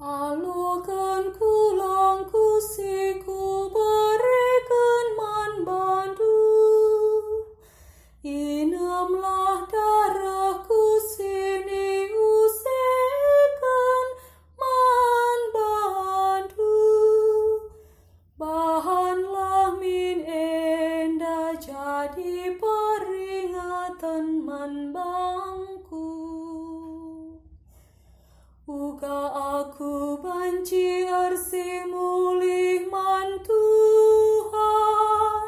Alokan kulang kusiku berikan man bandu. Inamlah darahku sini usekan man bandu. Bahanlah min enda jadi peringatan man bangku. Uga aku banci arsi mulih man Tuhan,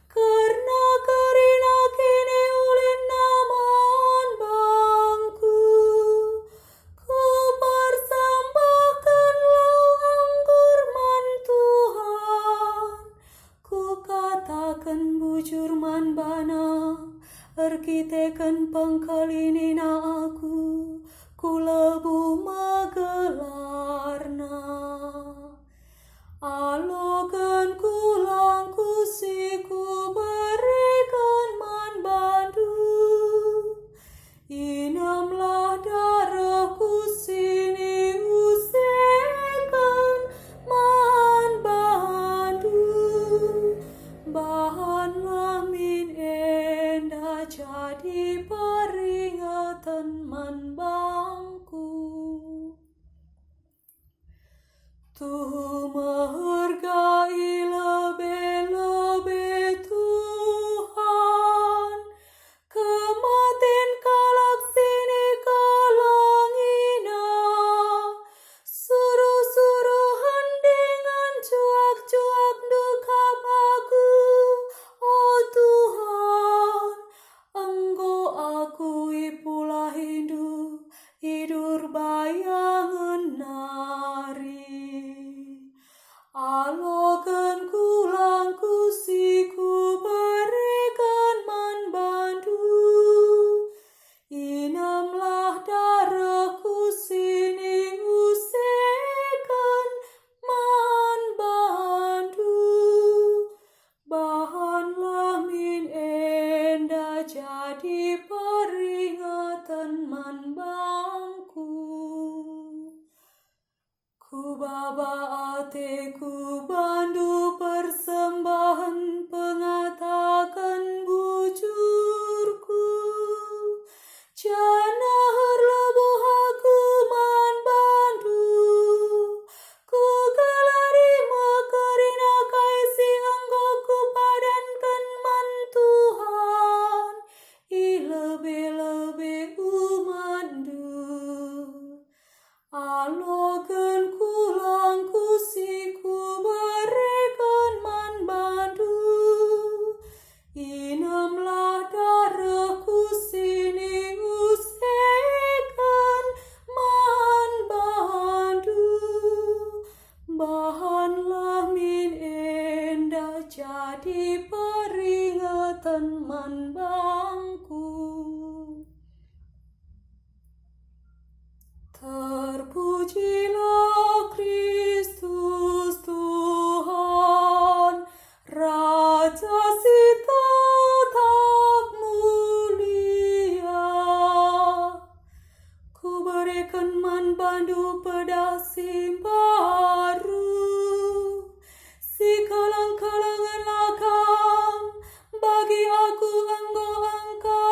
karena karina kini ulin naman bangku. Ku persembahkan lau anggur man Tuhan, ku katakan bujur man bana, arkitekan pangkalinina aku. Ku lebu magelarna. Alokan kulang kusiku berikan man bandu. Inamlah darahku sini usekan man bandu. Bahanlah min enda jadi peringatan man bangku. Tuh menghargai lebih-lebih Tuhan, kematin kalak sini kalangina, suruh-suruhan dengan cuak-cuak dukap aku. Oh Tuhan, Engkau akui pula hidur bayangan nari. Alokan kulang kusiku berikan man bandu. Inamlah darahku sini usekan man bandu. Bahanlah min enda jadi peringatan man bangku. Ku baba ateku bandu persembahan pengatakan bujurku. Jana herlebuh aku man bandu. Ku galari mekerina kaisi engkau ku padankan man Tuhan. Lebih-lebih umandu. Alokan kulang kusiku berikan man bandu. Inamlah darahku sini usekan man bandu. Bahanlah min enda jadi peringatan man bangku. Terpujilah Kristus Tuhan, Raja si tetap mulia. Ku berikan man bandu pedasi baru, si kalang-kalangan lakam, bagi aku engkau langikam.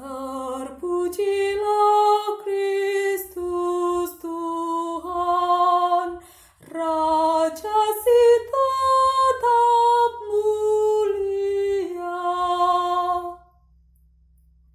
Terpujilah Kristus Tuhan, Raja si